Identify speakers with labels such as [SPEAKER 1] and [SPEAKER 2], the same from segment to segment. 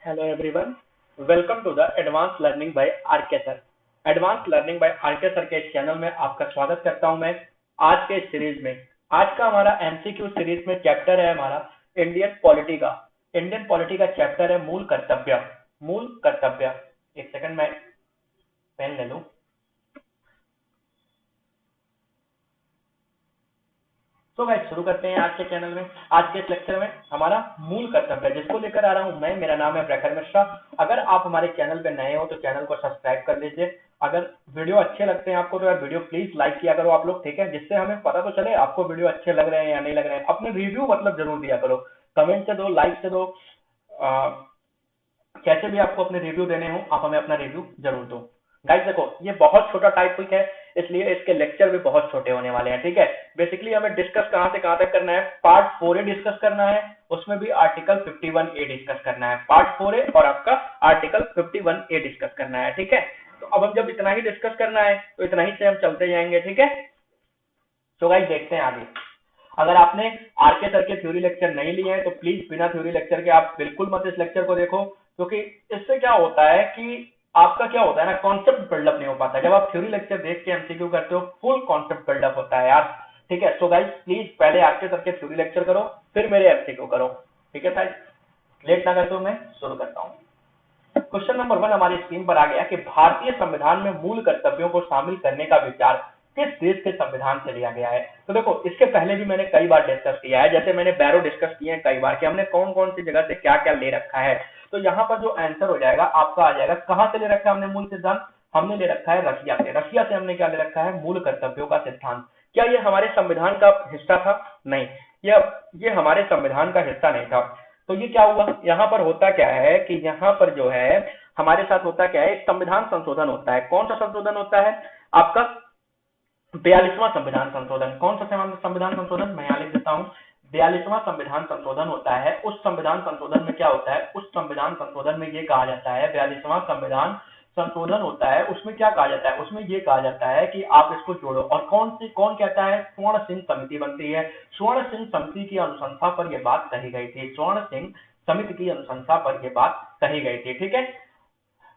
[SPEAKER 1] Hello everyone, welcome to the Advanced Learning by RK Sir. Advanced Learning by RK Sir के इस channel में आपका स्वागत करता हूं मैं आज के इस सीरीज में। आज का हमारा एमसीक्यू सीरीज में चैप्टर है हमारा इंडियन पॉलिटी का। इंडियन पॉलिटी का चैप्टर है मूल कर्तव्य। मूल कर्तव्य, एक सेकंड मैं पेन ले लूं। तो गाइस शुरू करते हैं आज के चैनल में। आज के इस लेक्चर में हमारा मूल कर्तव्य जिसको लेकर आ रहा हूं मैं, मेरा नाम है प्रखर मिश्रा। अगर आप हमारे चैनल पे नए हो तो चैनल को सब्सक्राइब कर लीजिए। अगर वीडियो अच्छे लगते हैं आपको तो यार वीडियो प्लीज लाइक किया करो आप लोग, ठीक है, जिससे हमें पता तो चले आपको वीडियो अच्छे लग रहे हैं या नहीं लग रहे हैं। अपने रिव्यू मतलब जरूर दिया करो, कमेंट से दो, लाइक से दो, कैसे भी आपको अपने रिव्यू देने हो आप हमें अपना रिव्यू जरूर दो। गाइस देखो ये बहुत छोटा टॉपिक है इसलिए इसके लेक्चर भी बहुत छोटे होने वाले हैं, ठीक है। बेसिकली हमें डिस्कस कहां से कहां तक करना है, पार्ट 4 डिस्कस करना है, उसमें भी आर्टिकल 51A डिस्कस करना है। पार्ट 4 और आपका आर्टिकल 51A डिस्कस करना है, ठीक है। तो अब हम जब इतना ही डिस्कस करना है तो इतना ही से हम चलते जाएंगे, ठीक है। तो गाइस देखते हैं आगे। अगर आपने आरके सर के थ्योरी लेक्चर नहीं लिए हैं तो प्लीज बिना थ्योरी लेक्चर के आप बिल्कुल मत इस लेक्चर को देखो, क्योंकि इससे क्या होता है कि आपका क्या होता है ना, कॉन्सेप्ट बिल्डअप नहीं हो पाता। जब आप थ्योरी लेक्चर देख के एमसीक्यू करते हो फुल कॉन्सेप्ट बिल्डअप होता है यार, ठीक है। सो गाइस प्लीज पहले आरके सर के थ्योरी लेक्चर करो फिर मेरे एमसीक्यू करो, ठीक है गाइस। लेट ना करते हो मैं शुरू करता हूँ। क्वेश्चन नंबर 1 हमारी स्क्रीन पर आ गया कि भारतीय संविधान में मूल कर्तव्यों को शामिल करने का विचार किस देश के संविधान से लिया गया है। तो देखो इसके पहले भी मैंने कई बार डिस्कस किया है, जैसे मैंने बैरो डिस्कस किए हैं कई बार कि हमने कौन कौन सी जगह से क्या क्या ले रखा है। तो यहाँ पर जो आंसर हो जाएगा आपका आ जाएगा, कहां से ले रखा है हमने मूल सिद्धांत, हमने ले रखा है रशिया से। रशिया से हमने क्या ले रखा है, मूल कर्तव्यों का सिद्धांत। क्या ये हमारे संविधान का हिस्सा था? नहीं, ये हमारे संविधान का हिस्सा नहीं था। तो ये क्या हुआ, यहाँ पर होता क्या है कि यहाँ पर जो है हमारे साथ होता क्या है, एक संविधान संशोधन होता है। कौन सा संशोधन होता है आपका, 42वां संविधान संशोधन। कौन सा संविधान संशोधन, मैं यहाँ लिख देता हूँ, 42वां संविधान संशोधन होता है। उस संविधान संशोधन में क्या होता है, उस संविधान संशोधन में ये कहा जाता है, 42वां संविधान संशोधन होता है उसमें क्या कहा जाता है, उसमें ये कहा जाता है कि आप इसको जोड़ो। और कौन कहता है, स्वर्ण सिंह समिति बनती है। स्वर्ण सिंह समिति की अनुशंसा पर यह बात कही गई थी, स्वर्ण सिंह समिति की अनुशंसा पर यह बात कही गई थी, ठीक है।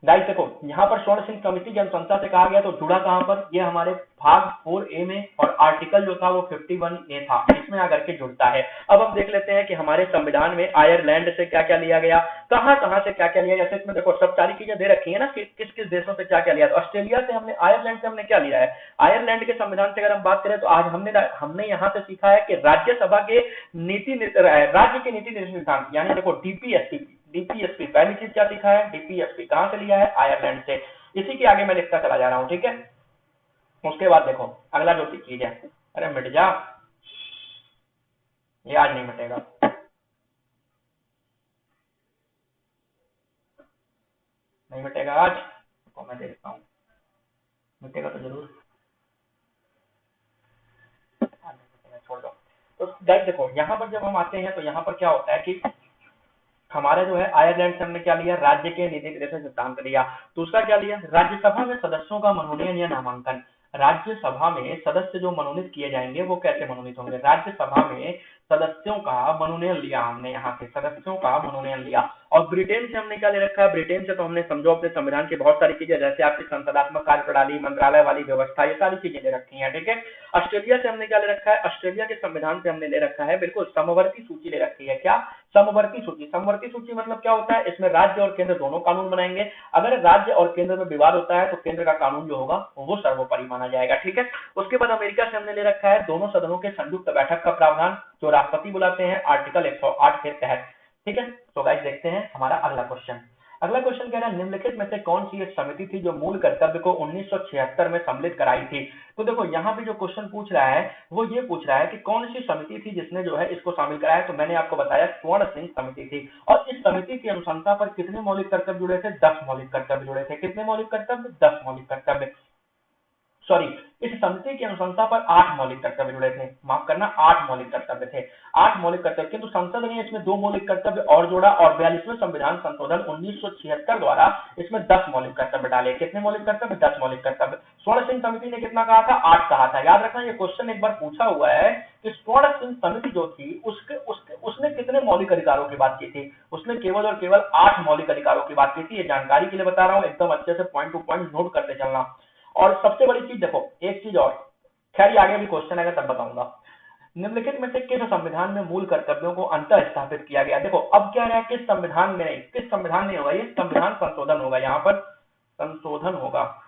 [SPEAKER 1] गाइस देखो यहाँ पर स्वर्ण सिंह कमेटी की अनुशंसा से कहा गया तो जुड़ा कहां पर, ये हमारे भाग 4A में, और आर्टिकल जो था वो 51A था, इसमें आकर के जुड़ता है। अब हम देख लेते हैं कि हमारे संविधान में आयरलैंड से क्या क्या लिया गया, कहां कहां से क्या क्या लिया। जैसे इसमें देखो सब सारी चीजें दे रखी है ना कि किस किस देशों से क्या क्या लिया। तो ऑस्ट्रेलिया से हमने, आयरलैंड से हमने क्या लिया है। आयरलैंड के संविधान से अगर हम बात करें तो आज हमने यहाँ से सीखा है कि राज्यसभा के राज्य के नीति निर्देशांक, यानी देखो डीपीएसपी। डीपीएसपी पहली चीज क्या सीखा है, डीपीएसपी कहां से लिया है, आयरलैंड से। इसी के आगे मैं लिखता चला जा रहा हूं, ठीक है। उसके बाद देखो अगला जो चीज है, अरे मिट जा, ये आज नहीं मिटेगा, नहीं मिटेगा आज, तो मैं देखता हूँ, मिटेगा तो जरूर, आज नहीं मिटेगा, छोड़ दो। तो गाइस देखो यहाँ पर जब हम आते हैं तो यहाँ पर क्या होता है कि हमारा जो है आयरलैंड से हमने क्या लिया, राज्य के नीति निर्देशक सिद्धांत लिया। दूसरा क्या लिया, राज्यसभा में सदस्यों का मनोनयन या नामांकन। राज्यसभा में सदस्य जो मनोनीत किए जाएंगे वो कैसे मनोनीत होंगे, राज्यसभा में सदस्यों का मनोनयन लिया हमने, यहाँ से सदस्यों का मनोनयन लिया। और ब्रिटेन से हमने क्या ले रखा है, ब्रिटेन से तो हमने समझो अपने संविधान की बहुत सारी चीजें, जैसे आपकी संसदात्मक कार्य प्रणाली, मंत्रालय वाली व्यवस्था, ये सारी चीजें ले रखी है, ठीक है। ऑस्ट्रेलिया से हमने क्या ले रखा है, ऑस्ट्रेलिया के संविधान से हमने ले रखा है बिल्कुल समवर्ती सूची ले रखी है। क्या, समवर्ती सूची। समवर्ती सूची मतलब क्या होता है, इसमें राज्य और केंद्र दोनों कानून बनाएंगे। अगर राज्य और केंद्र में विवाद होता है तो केंद्र का कानून जो होगा वो सर्वोपरि माना जाएगा, ठीक है। उसके बाद अमेरिका से हमने ले रखा है दोनों सदनों के संयुक्त बैठक का प्रावधान, जो राष्ट्रपति बुलाते हैं आर्टिकल 108 के तहत, ठीक है। तो गाइस देखते हैं हमारा अगला क्वेश्चन। अगला क्वेश्चन कह रहा है, निम्नलिखित में से कौन सी एक समिति थी जो मूल कर्तव्य को 1976 में सम्मिलित कराई थी। तो देखो यहाँ पे जो क्वेश्चन पूछ रहा है वो ये पूछ रहा है कि कौन सी समिति थी जिसने जो है इसको शामिल कराया। तो मैंने आपको बताया स्वर्ण सिंह समिति थी। और इस समिति की अनुशंसा पर कितने मौलिक कर्तव्य जुड़े थे, 10 मौलिक कर्तव्य जुड़े थे। कितने मौलिक कर्तव्य, 10 मौलिक कर्तव्य। सॉरी, इस समिति की अनुशंसा पर 8 मौलिक कर्तव्य जुड़े थे, माफ करना 8 मौलिक कर्तव्य थे, 8 मौलिक कर्तव्य, किंतु संसद ने इसमें 2 मौलिक कर्तव्य और जोड़ा और 42वें संविधान संशोधन 1976 द्वारा इसमें 10 मौलिक कर्तव्य डाले। कितने मौलिक कर्तव्य? 10 मौलिक कर्तव्य। स्वर्ण सिंह समिति ने कितना कहा था? 8 कहा था। याद रखना, ये क्वेश्चन एक बार पूछा हुआ है कि स्वर्ण सिंह समिति जो थी उसने कितने मौलिक अधिकारों की बात की थी? उसने केवल और केवल 8 मौलिक अधिकारों की बात की थी। ये जानकारी के लिए बता रहा हूं, एकदम अच्छे से पॉइंट टू पॉइंट नोट करते चलना। और सबसे बड़ी चीज देखो, एक चीज और, खैर ये आगे भी क्वेश्चन आएगा तब बताऊंगा। निम्नलिखित में से किस संविधान में मूल कर्तव्यों को अंतः स्थापित किया गया? देखो अब क्या रहा है, किस संविधान में नहीं, किस संविधान नहीं होगा, ये संविधान संशोधन होगा, यहाँ पर संशोधन होगा।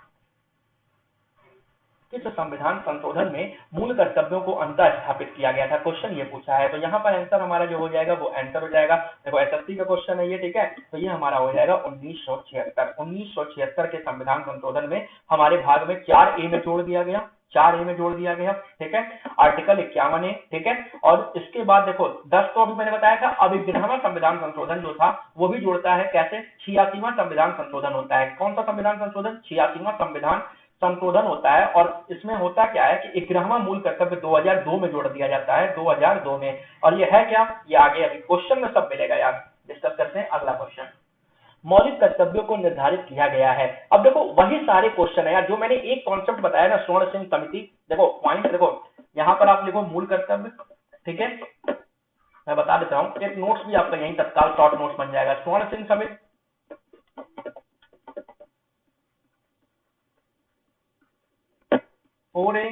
[SPEAKER 1] किस संविधान संशोधन में मूल कर्तव्यों को अंतः स्थापित किया गया था, क्वेश्चन ये पूछा है। तो यहाँ पर आंसर हमारा जो हो जाएगा वो आंसर हो जाएगा, देखो एसएससी का क्वेश्चन है ये, ठीक है, तो ये हमारा हो जाएगा 1976 के संविधान संशोधन में हमारे भाग में 4A में जोड़ दिया गया, 4A में जोड़ दिया गया, ठीक है, आर्टिकल 51A, ठीक है। और इसके बाद देखो 10 तो अभी मैंने बताया था, अब 11वां संविधान संशोधन जो था वो भी जोड़ता है, कैसे? 86वां संविधान संशोधन होता है। कौन सा संविधान संशोधन? 86वां संविधान संशोधन होता है। और इसमें होता क्या है कि 11वां मूल कर्तव्य 2002 में जोड़ दिया जाता है, 2002 में। और ये है क्या? ये आगे अभी क्वेश्चन में सब मिलेगा यार, डिस्कस करते हैं अगला क्वेश्चन। मौलिक कर्तव्यों को निर्धारित किया गया है। अब देखो वही सारे क्वेश्चन है यार, जो मैंने एक कॉन्सेप्ट बताया ना, स्वर्ण सिंह समिति, देखो पॉइंट देखो, यहां पर आप लिखो मूल कर्तव्य, ठीक है, मैं बता देता हूं, एक नोट्स भी आपका यहीं तत्काल शॉर्ट नोट्स बन जाएगा। स्वर्ण सिंह समिति 4A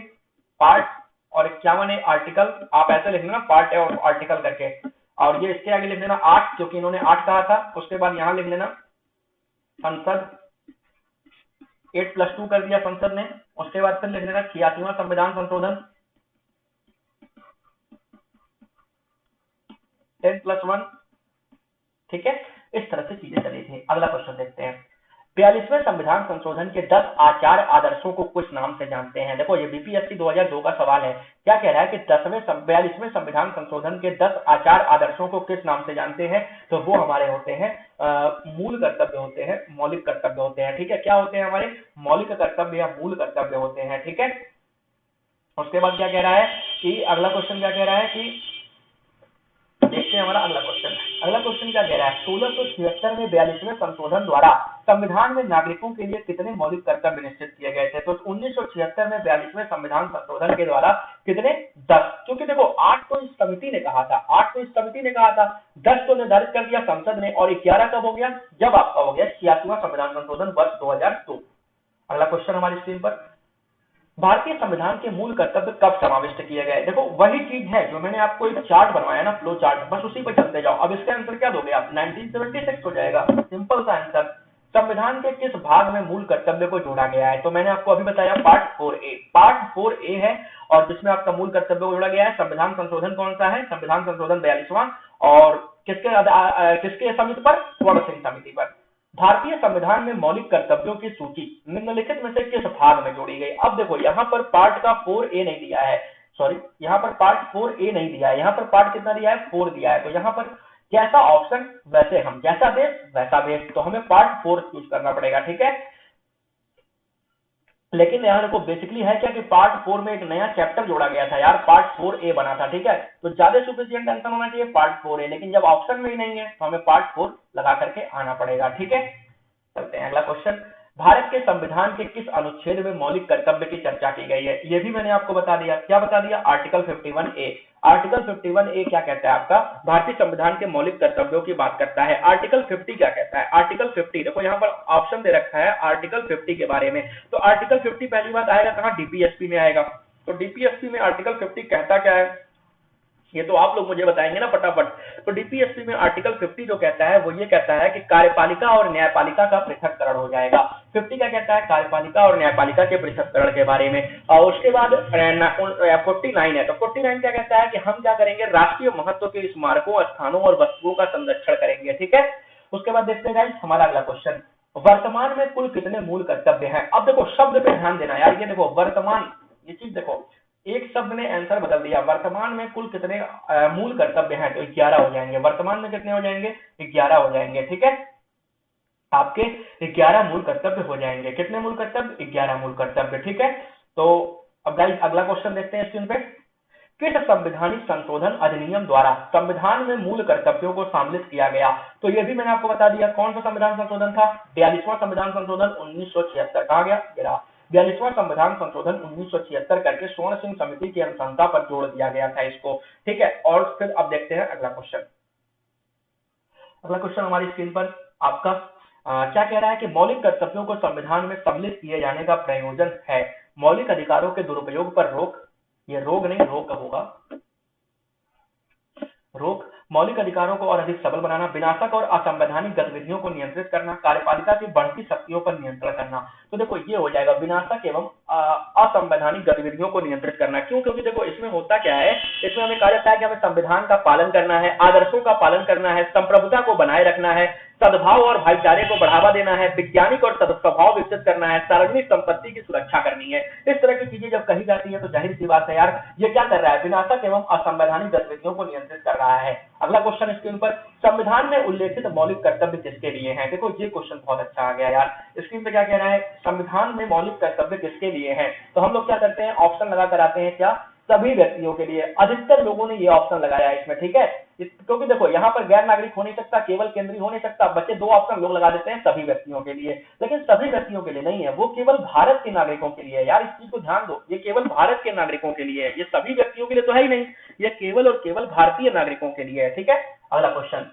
[SPEAKER 1] पार्ट और 51A आर्टिकल, आप ऐसे लिख लेना पार्ट है और आर्टिकल करके, और ये इसके आगे लिख लेना 8, क्योंकि इन्होंने 8 कहा था। उसके बाद यहां लिख लेना संसद, 8+2 कर दिया संसद ने। उसके बाद फिर लिख लेना 86वां संविधान संशोधन, 10+1, ठीक है। इस तरह से चीजें चली थी। अगला क्वेश्चन देखते हैं। 42वें संविधान संशोधन के 10 आचार आदर्शों को कुछ नाम से जानते हैं। देखो ये बीपीएससी 2002 का सवाल है। क्या कह रहा है कि 42वें संविधान संशोधन के 10 आचार आदर्शों को किस नाम से जानते हैं? तो वो हमारे होते हैं मूल कर्तव्य होते हैं, मौलिक कर्तव्य होते हैं, ठीक है। क्या होते हैं हमारे? मौलिक कर्तव्य या मूल कर्तव्य होते हैं, ठीक है। उसके बाद क्या कह रहा है कि अगला क्वेश्चन क्या कह रहा है कि देखते हैं हमारा अगला क्वेश्चन। अगला क्वेश्चन क्या कह रहा है? 1676 में 42वें संशोधन द्वारा संविधान में नागरिकों के लिए कितने मौलिक कर्तव्य निश्चित किए गए थे? तो 1976 में 42वें संविधान संशोधन के द्वारा कितने? 10, क्योंकि देखो 8 तो इस समिति ने कहा था, 8 तो इस समिति ने कहा था, 10 तो निर्धारित कर दिया संसद ने, और 11 कब हो गया? जब आपका हो गया 86वां संविधान संशोधन वर्ष 2002। अगला क्वेश्चन हमारी स्क्रीन पर, भारतीय संविधान के मूल कर्तव्य कब समाविष्ट किए गए? देखो वही चीज है जो मैंने आपको एक चार्ट बनवाया ना, फ्लो चार्ट, बस उसी पर चलते जाओ। अब इसका आंसर क्या दोगे आप? 1976 हो जाएगा, सिंपल सा आंसर। संविधान के किस भाग में मूल कर्तव्य को जोड़ा गया है? तो मैंने आपको अभी बताया पार्ट 4A, पार्ट 4A है, और जिसमें आपका मूल कर्तव्य को जोड़ा गया है। संविधान संशोधन कौन सा है? संविधान संशोधन 42वां, और किसके समिति पर? स्वर्ण सिंह समिति पर। भारतीय संविधान में मौलिक कर्तव्यों की सूची निम्नलिखित में से किस भाग में जोड़ी गई? अब देखो यहाँ पर पार्ट का 4A नहीं दिया है, सॉरी यहाँ पर पार्ट 4A नहीं दिया है, यहाँ पर पार्ट कितना दिया है? 4 दिया है। तो यहाँ पर जैसा ऑप्शन वैसे हम, जैसा देश वैसा भेष, तो हमें पार्ट 4 चूज करना पड़ेगा, ठीक है। लेकिन यहाँ देखो बेसिकली है क्या कि पार्ट 4 में एक नया चैप्टर जोड़ा गया था यार, पार्ट 4A बना था, ठीक है। तो ज्यादा सुफिशिएंट आंसर होना चाहिए पार्ट 4A, लेकिन जब ऑप्शन में ही नहीं है तो हमें पार्ट 4 लगा करके आना पड़ेगा, ठीक है। चलते हैं अगला क्वेश्चन। भारत के संविधान के किस अनुच्छेद में मौलिक कर्तव्य की चर्चा की गई है? ये भी मैंने आपको बता दिया। क्या बता दिया? Article 51A। आर्टिकल 51A क्या कहता है आपका? भारतीय संविधान के मौलिक कर्तव्यों की बात करता है। आर्टिकल 50 क्या कहता है? आर्टिकल 50 देखो यहाँ पर ऑप्शन दे रखा है आर्टिकल 50 के बारे में। तो आर्टिकल 50 पहली बात आएगा कहाँ? डीपीएसपी में आएगा। तो डीपीएसपी में आर्टिकल 50 कहता क्या है, ये तो आप लोग मुझे बताएंगे ना फटाफट। तो डीपीएसपी में आर्टिकल 50 जो कहता है वो ये कहता है कि कार्यपालिका और न्यायपालिका का पृथककरण हो जाएगा। 50 क्या कहता है? कार्यपालिका और न्यायपालिका के पृथककरण के बारे में। और उसके बाद 49 है, तो 49 क्या कहता है कि हम क्या करेंगे? राष्ट्रीय महत्व के स्मारकों, स्थानों और वस्तुओं का संरक्षण करेंगे, ठीक है। उसके बाद देखते हैं हमारा अगला क्वेश्चन, वर्तमान में कुल कितने मूल कर्तव्य हैं? अब देखो शब्द पे ध्यान देना यार, ये देखो वर्तमान, ये चीज देखो, एक शब्द ने आंसर बदल दिया। वर्तमान में कुल कितने मूल कर्तव्य हैं? तो 11 हो जाएंगे। वर्तमान में कितने हो जाएंगे? 11 हो जाएंगे, ठीक है। आपके 11 मूल कर्तव्य हो जाएंगे। कितने मूल कर्तव्य? 11 मूल कर्तव्य, ठीक है। तो अब गाइस अगला क्वेश्चन देखते हैं स्क्रीन पे। किस संवैधानिक संशोधन अधिनियम द्वारा संविधान में मूल कर्तव्यों को सम्मिलित किया गया? तो ये भी मैंने आपको बता दिया कौन सा संविधान संशोधन था, 42वां संविधान संशोधन 1976। कहा गया? 42वां संविधान संशोधन 1976 करके स्वर्ण सिंह समिति की अनुशंसा पर जोड़ दिया गया था इसको। ठीक है, और फिर अब देखते हैं अगला क्वेश्चन। अगला क्वेश्चन हमारी स्क्रीन पर आपका क्या कह रहा है कि मौलिक कर्तव्यों को संविधान में सम्मिलित किए जाने का प्रयोजन है मौलिक अधिकारों के दुरुपयोग पर रोक, ये रोग नहीं रोक होगा, रोक, मौलिक अधिकारों को और अधिक सबल बनाना, विनाशक और असंवैधानिक गतिविधियों को नियंत्रित करना, कार्यपालिका की बढ़ती शक्तियों पर नियंत्रण करना। तो देखो ये हो जाएगा विनाशक एवं असंवैधानिक गतिविधियों को नियंत्रित करना। क्यों? क्योंकि देखो इसमें होता क्या है, इसमें हमें कहा जाता है कि हमें संविधान का पालन करना है, आदर्शों का पालन करना है, संप्रभुता को बनाए रखना है, सद्भाव और भाईचारे को बढ़ावा देना है, वैज्ञानिक और सद्स्वभाव विकसित करना है, सार्वजनिक संपत्ति की सुरक्षा करनी है। इस तरह की चीजें जब कही जाती है तो जाहिर सी बात है यार, ये क्या कर रहा है, विनाशक एवं असंवैधानिक गतिविधियों को नियंत्रित कर रहा है। अगला क्वेश्चन स्क्रीन पर, संविधान में उल्लेखित मौलिक कर्तव्य किसके लिए हैं? देखो ये क्वेश्चन बहुत अच्छा आ गया यार। स्क्रीन पे क्या कह रहा है, संविधान में मौलिक कर्तव्य किसके लिए हैं? तो हम लोग क्या करते हैं, ऑप्शन लगा कर आते हैं, क्या सभी व्यक्तियों के लिए। अधिकतर लोगों ने ये ऑप्शन लगाया है इसमें, ठीक है, क्योंकि देखो यहाँ पर गैर नागरिक हो नहीं सकता, केवल केंद्रीय हो नहीं सकता, बच्चे दो ऑप्शन लोग लगा देते हैं सभी व्यक्तियों के लिए, लेकिन सभी व्यक्तियों के लिए नहीं है, वो केवल भारत के नागरिकों के लिए है यार। इस चीज को ध्यान दो, ये केवल भारत के नागरिकों के लिए है, ये सभी व्यक्तियों के लिए तो है ही नहीं, ये केवल और केवल भारतीय नागरिकों के लिए है। ठीक है, अगला क्वेश्चन,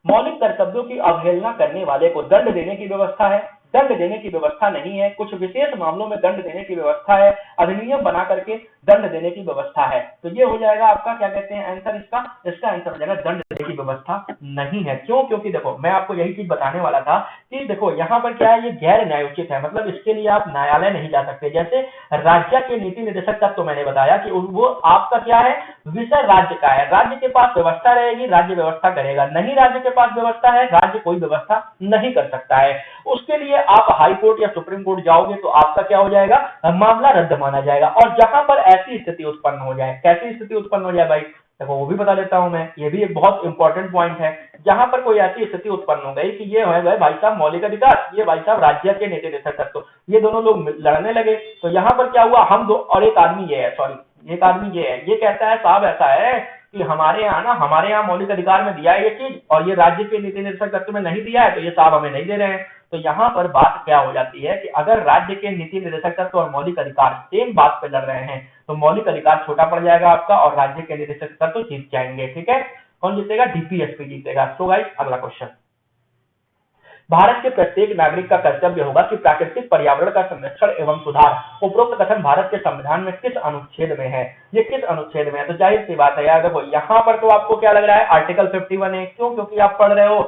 [SPEAKER 1] मौलिक कर्तव्यों की अवहेलना करने वाले को दंड देने की व्यवस्था है? दंड देने की व्यवस्था नहीं है, कुछ विशेष मामलों में दंड देने की व्यवस्था है, अधिनियम बना करके दंड देने की व्यवस्था है। तो ये हो जाएगा आपका क्या कहते हैं आंसर, इसका आंसर हो जाएगा दंड देने की व्यवस्था नहीं है। क्यों? क्योंकि देखो मैं आपको यही चीज बताने वाला था कि देखो यहाँ पर क्या है, ये गैर न्यायोचित है, मतलब इसके लिए आप न्यायालय नहीं जा सकते। जैसे राज्य के नीति निर्देशक तक तो मैंने बताया कि वो आपका क्या है, विषय राज्य का है, राज्य के पास व्यवस्था रहेगी, राज्य व्यवस्था करेगा, नहीं राज्य के पास व्यवस्था है, राज्य कोई व्यवस्था नहीं कर सकता है। उसके लिए आप हाई कोर्ट या सुप्रीम कोर्ट जाओगे तो आपका क्या हो जाएगा, मामला रद्द माना जाएगा। और जहां पर ऐसी स्थिति उत्पन्न हो जाए, कैसी स्थिति उत्पन्न हो जाए भाई, देखो वो भी बता देता हूं मैं, ये भी एक बहुत इंपॉर्टेंट पॉइंट है। जहां पर कोई ऐसी स्थिति उत्पन्न हो गई कि ये है भाई साहब मौलिक अधिकार, ये भाई साहब राज्य के नीति निर्देशक तक, तो ये दोनों लोग लड़ने लगे, तो यहाँ पर क्या हुआ, हम दो और एक आदमी ये है, सॉरी एक आदमी ये है, ये कहता है साहब ऐसा है कि हमारे यहाँ मौलिक अधिकार में दिया है ये चीज, और ये राज्य के नीति निर्देशक तत्व में नहीं दिया है, तो ये साहब हमें नहीं दे रहे हैं। तो यहाँ पर बात क्या हो जाती है कि अगर राज्य के नीति निर्देशक तत्व और मौलिक अधिकार सेम बात पे लड़ रहे हैं तो मौलिक अधिकार छोटा पड़ जाएगा आपका और राज्य के निर्देशक तत्व जीत जाएंगे। ठीक है, कौन जीतेगा, डीपीएसपी जीतेगा। सो गाइस अगला क्वेश्चन, भारत के प्रत्येक नागरिक का कर्तव्य होगा कि प्राकृतिक पर्यावरण का संरक्षण एवं सुधार। उपरोक्त कथन भारत के संविधान में किस अनुच्छेद में है, ये किस अनुच्छेद में है? तो जाहिर सी बात है यार, देखो यहाँ पर तो आपको क्या लग रहा है, आर्टिकल 51 है। क्यों? क्योंकि आप पढ़ रहे हो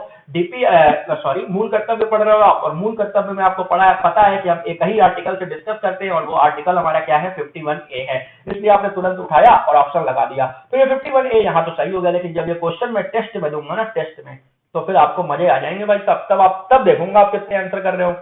[SPEAKER 1] मूल कर्तव्य पढ़ रहे हो आप, और मूल कर्तव्य में आपको पता है कि हम एक ही आर्टिकल से डिस्कस करते हैं और वो आर्टिकल हमारा क्या है, 51A है, इसलिए आपने तुरंत उठाया और ऑप्शन लगा दिया। तो ये 51A यहाँ तो सही हो गया, लेकिन जब ये क्वेश्चन में टेस्ट में दूंगा ना, टेस्ट में, तो फिर आपको मजे आ जाएंगे भाई, तब देखूंगा आप कितने आंसर कर रहे हो।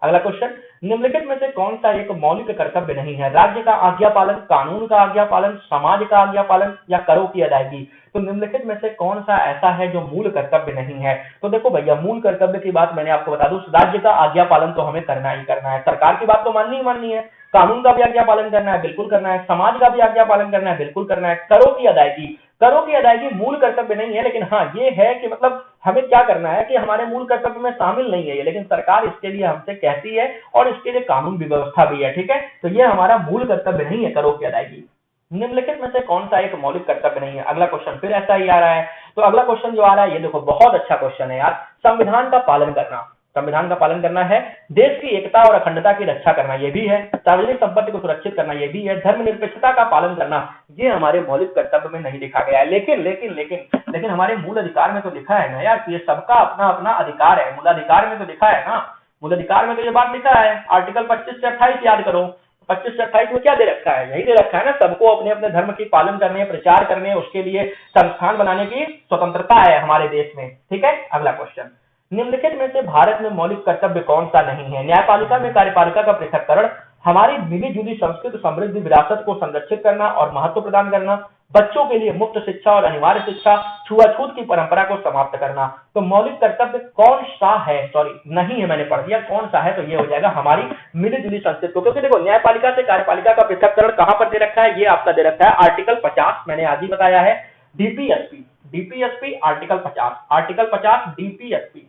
[SPEAKER 1] अगला क्वेश्चन, निम्नलिखित में से कौन सा एक मौलिक कर्तव्य नहीं है? राज्य का आज्ञा पालन, कानून का आज्ञा पालन, समाज का आज्ञा पालन या करों की अदायगी। तो निम्नलिखित में से कौन सा ऐसा है जो मूल कर्तव्य नहीं है? तो देखो भैया, मूल कर्तव्य की बात मैंने आपको बता दूं, राज्य का आज्ञा पालन तो हमें करना ही करना है, सरकार की बात तो माननी ही माननी है, कानून का भी आज्ञा पालन करना है, बिल्कुल करना है, समाज का भी आज्ञा पालन करना है, बिल्कुल करना है। करों की अदायगी मूल कर्तव्य नहीं है, लेकिन हाँ ये है कि मतलब हमें क्या करना है कि हमारे मूल कर्तव्य में शामिल नहीं है ये, लेकिन सरकार इसके लिए हमसे कहती है और इसके लिए कानून भी व्यवस्था भी है। ठीक है, तो ये हमारा मूल कर्तव्य नहीं है करों की अदायगी। निम्नलिखित में से कौन सा एक मौलिक कर्तव्य नहीं है? अगला क्वेश्चन फिर ऐसा ही आ रहा है। तो अगला क्वेश्चन जो आ रहा है, ये देखो बहुत अच्छा क्वेश्चन है यार, संविधान का पालन करना। संविधान का पालन करना है, देश की एकता और अखंडता की रक्षा करना ये भी है, सार्वजनिक संपत्ति को सुरक्षित करना ये भी है, धर्मनिरपेक्षता का पालन करना ये हमारे मौलिक कर्तव्य में नहीं लिखा गया है। लेकिन हमारे मूल अधिकार में तो लिखा है ना यार कि ये सबका अपना अपना अधिकार है, मूलाधिकार में तो लिखा है ना, मूलाधिकार में तो ये बात लिखा है, आर्टिकल 25 से 28 याद करो, 25 से 28 में क्या दे रखा है, यही दे रखा है ना, सबको अपने अपने धर्म की पालन करने, प्रचार करने, उसके लिए संस्थान बनाने की स्वतंत्रता है हमारे देश में। ठीक है, अगला क्वेश्चन, निम्नलिखित में से भारत में मौलिक कर्तव्य कौन सा नहीं है? न्यायपालिका में कार्यपालिका का पृथक्करण, हमारी मिली जुली संस्कृत समृद्ध विरासत को संरक्षित करना और महत्व प्रदान करना, बच्चों के लिए मुफ्त शिक्षा और अनिवार्य शिक्षा, छुआछूत की परंपरा को समाप्त करना। तो मौलिक कर्तव्य कौन सा है, सॉरी नहीं है, मैंने पढ़ दिया कौन सा है, तो ये हो जाएगा हमारी मिली जुली संस्कृत को। क्योंकि देखो न्यायपालिका से कार्यपालिका का पृथककरण कहां पर दे रखा है, ये आपका दे रखा है आर्टिकल 50, मैंने आज ही बताया है। DPSP, DPSP article 50, article 50 DPSP,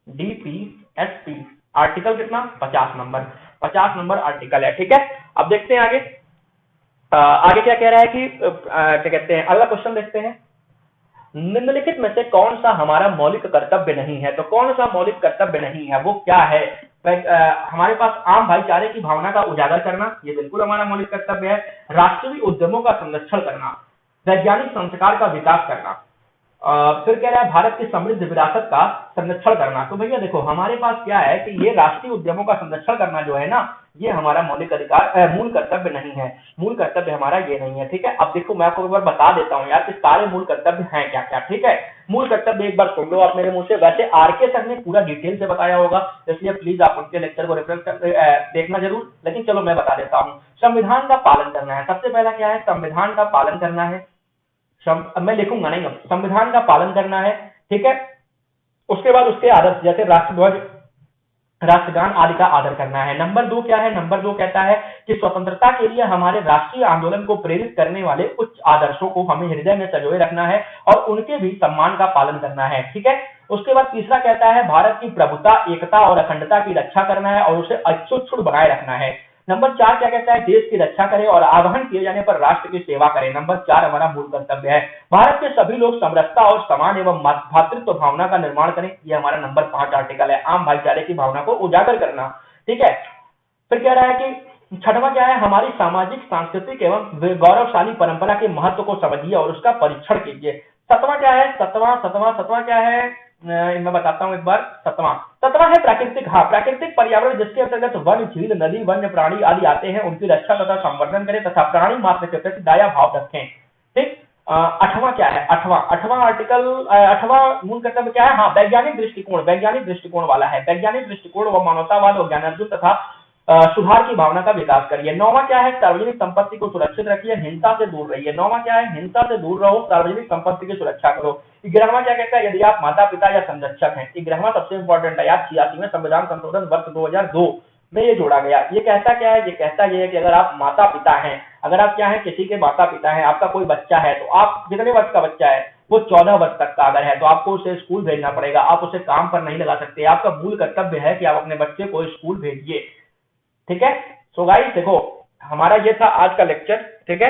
[SPEAKER 1] DPSP article कितना, 50 नंबर, 50 नंबर आर्टिकल है, ठीक है। अब देखते हैं आगे, आगे क्या कह रहा है कि क्या कहते हैं, अगला क्वेश्चन देखते हैं। निम्नलिखित में से कौन सा हमारा मौलिक कर्तव्य नहीं है, तो कौन सा मौलिक कर्तव्य नहीं है, वो क्या है। हमारे पास आम भाईचारे की भावना का उजागर करना, ये बिल्कुल हमारा मौलिक कर्तव्य है। राष्ट्रीय उद्यमों का संरक्षण करना, वैज्ञानिक संस्कार का विकास करना, फिर कह रहा है भारत की समृद्ध विरासत का संरक्षण करना। तो भैया देखो हमारे पास क्या है कि ये राष्ट्रीय उद्यमों का संरक्षण करना जो है ना, ये हमारा मौलिक अधिकार मूल कर्तव्य नहीं है, मूल कर्तव्य हमारा ये नहीं है, ठीक है। अब देखो मैं आपको एक बार बता देता हूँ यार कि सारे मूल कर्तव्य हैं क्या क्या, ठीक है। मूल कर्तव्य एक बार सुन लो आप मेरे मुंह से, वैसे आरके सर ने पूरा डिटेल से बताया होगा, इसलिए प्लीज आप उनके लेक्चर को रेफरेंस देखना जरूर, लेकिन चलो मैं बता देता हूँ। संविधान का पालन करना है, सबसे पहला क्या है, संविधान का पालन करना है। मैं लिखूंगा नहीं, अब संविधान का पालन करना है, ठीक है। उसके बाद उसके आदर्श जैसे राष्ट्रध्वज, राष्ट्रगान आदि का आदर करना है। नंबर 2 क्या है, नंबर 2 कहता है कि स्वतंत्रता के लिए हमारे राष्ट्रीय आंदोलन को प्रेरित करने वाले उच्च आदर्शों को हमें हृदय में संजोए रखना है और उनके भी सम्मान का पालन करना है, ठीक है। उसके बाद तीसरा कहता है भारत की प्रभुता, एकता और अखंडता की रक्षा करना है और उसे अक्षुण्ण बनाए रखना है। नंबर 4 क्या कहता है, देश की रक्षा करें और आह्वान किए जाने पर राष्ट्र की सेवा करें। नंबर 4 हमारा मूल कर्तव्य है। भारत के सभी लोग समरसता और समान एवं भातृत्व भावना का निर्माण करें, यह हमारा नंबर 5 आर्टिकल है, आम भाईचारे की भावना को उजागर करना, ठीक है। फिर कह रहा है कि छठवां क्या है, हमारी सामाजिक सांस्कृतिक एवं गौरवशाली परंपरा के महत्व को समझिए और उसका परीक्षण कीजिए। सतवां क्या है, सतवां क्या है, मैं बताता हूं एक बार। सतवां है प्राकृतिक, हाँ प्राकृतिक पर्यावरण जिसके अंतर्गत वन, झील, नदी, वन्य प्राणी आदि आते हैं, उनकी रक्षा तथा संवर्धन करें तथा प्राणी मात्र के प्रति दया भाव रखें, ठीक। आठवां क्या है, आठवां आर्टिकल, आठवां मूल कर्तव्य क्या है, हाँ वैज्ञानिक दृष्टिकोण वाला है। वैज्ञानिक दृष्टिकोण व मानवतावाद और ज्ञानार्जन तथा सुधार की भावना का विकास करिए। नौवां क्या है, सार्वजनिक संपत्ति को सुरक्षित रखिए, हिंसा से दूर रहिए। नौवां क्या है, हिंसा से दूर रहो, सार्वजनिक संपत्ति की सुरक्षा करो। 11वां क्या कहता है, यदि आप माता पिता या संरक्षक हैं। 11वां सबसे इंपॉर्टेंट है यार, 86वें संविधान संशोधन वर्ष 2002 में ये जोड़ा गया। ये कहता क्या है, ये कहता ये है कि अगर आप माता पिता हैं, अगर आप क्या है किसी के माता पिता हैं, आपका कोई बच्चा है, तो आप कितने वर्ष का बच्चा है, वो 14 वर्ष तक का अगर है, तो आपको उसे स्कूल भेजना पड़ेगा, आप उसे काम पर नहीं लगा सकते। आपका मूल कर्तव्य है कि आप अपने बच्चे को स्कूल भेजिए, ठीक है। सो गाइस देखो हमारा ये था आज का लेक्चर, ठीक है,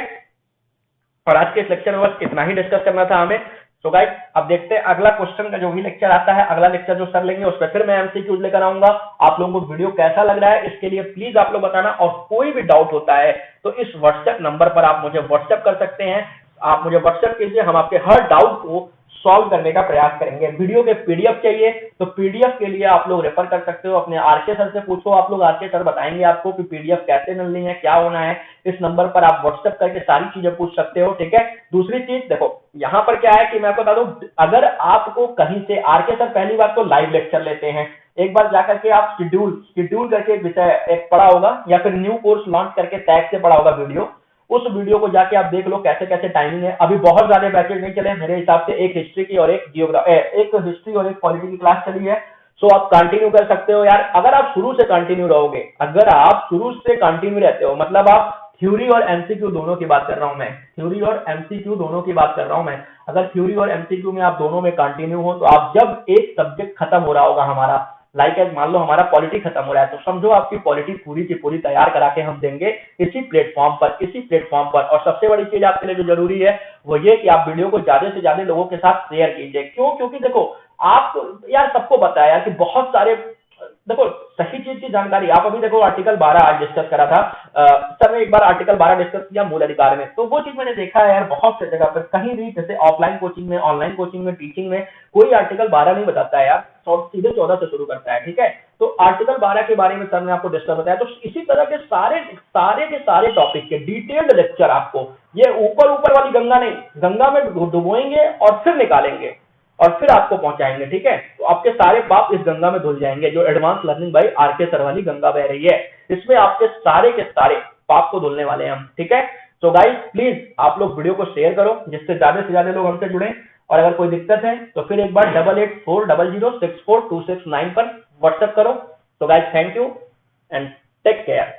[SPEAKER 1] और आज के इस लेक्चर में बस इतना ही डिस्कस करना था हमें। सो गाइस अब देखते हैं अगला क्वेश्चन का जो भी लेक्चर आता है, अगला लेक्चर जो सर लेंगे उस पर फिर मैं एमसीक्यूज लेकर आऊंगा। आप लोगों को वीडियो कैसा लग रहा है इसके लिए प्लीज आप लोग बताना, और कोई भी डाउट होता है तो इस व्हाट्सएप नंबर पर आप मुझे व्हाट्सएप कर सकते हैं। आप मुझे व्हाट्सएप कीजिए, हम आपके हर डाउट को सॉल्व करने का प्रयास करेंगे। वीडियो के पीडीएफ चाहिए तो पीडीएफ के लिए आप लोग रेफर कर सकते हो, अपने आरके सर से पूछो, आप लोग आरके सर बताएंगे आपको कि पीडीएफ कैसे मिलनी है, क्या होना है। इस नंबर पर आप व्हाट्सएप करके सारी चीजें पूछ सकते हो, ठीक है। दूसरी चीज देखो यहाँ पर क्या है कि मैं आपको बता दूं, अगर आपको कहीं से आरके सर पहली बात तो लाइव लेक्चर लेते हैं, एक बार जाकर के आप शेड्यूल करके विषय एक पढ़ा होगा या फिर न्यू कोर्स लॉन्च करके टैग से पढ़ा होगा वीडियो, उस वीडियो को जाके आप देख लो कैसे कैसे टाइमिंग है। अभी बहुत ज्यादा बैचेज नहीं चले मेरे हिसाब से, एक हिस्ट्री की और एक हिस्ट्री और एक पॉलिटी की क्लास चली है। सो आप कंटिन्यू कर सकते हो यार, अगर आप शुरू से कंटिन्यू रहोगे, अगर आप शुरू से कंटिन्यू रहते हो, मतलब आप थ्योरी और एमसीक्यू दोनों की बात कर रहा हूं मैं, थ्योरी और एमसीक्यू दोनों की बात कर रहा हूं मैं। अगर थ्योरी और एमसीक्यू में आप दोनों में कंटिन्यू हो तो आप जब एक सब्जेक्ट खत्म हो रहा होगा हमारा, लाइक मान लो हमारा पॉलिटी खत्म हो रहा है, तो समझो आपकी पॉलिटी पूरी की पूरी तैयार करा के हम देंगे इसी प्लेटफॉर्म पर। और सबसे बड़ी चीज आपके लिए जो जरूरी है वो ये कि आप वीडियो को ज्यादा से ज्यादा लोगों के साथ शेयर कीजिए। क्यों? क्योंकि देखो आप यार सबको पता है यार कि बहुत सारे, देखो सही चीज की जानकारी, आप अभी देखो आर्टिकल 12 आज डिस्कस करा था सर ने, एक बार आर्टिकल 12 डिस्कस किया मूल अधिकार में, तो वो चीज मैंने देखा है यार बहुत से जगह पर, कहीं भी जैसे ऑफलाइन कोचिंग में, ऑनलाइन कोचिंग में, टीचिंग में कोई आर्टिकल 12 नहीं बताता है यार, सीधे 14 से शुरू करता है, ठीक है। तो आर्टिकल 12 के बारे में सर ने आपको डिस्कस बताया। तो इसी तरह के सारे टॉपिक के डिटेल्ड लेक्चर आपको, ये ऊपर वाली गंगा नहीं, गंगा में डुबोएंगे और फिर निकालेंगे, और फिर आपको पहुंचाएंगे, ठीक है। तो आपके सारे पाप इस गंगा में धुल जाएंगे, जो advance learning by R K sir वाली गंगा बह रही है, इसमें आपके सारे के सारे पाप को धुलने वाले हैं हम, ठीक है। तो गाइस प्लीज आप लोग वीडियो को शेयर करो, जिससे ज्यादा से ज्यादा लोग हमसे जुड़े। और अगर कोई दिक्कत है तो फिर एक बार 8840064269 पर व्हाट्सएप करो। तो guys thank you and take care.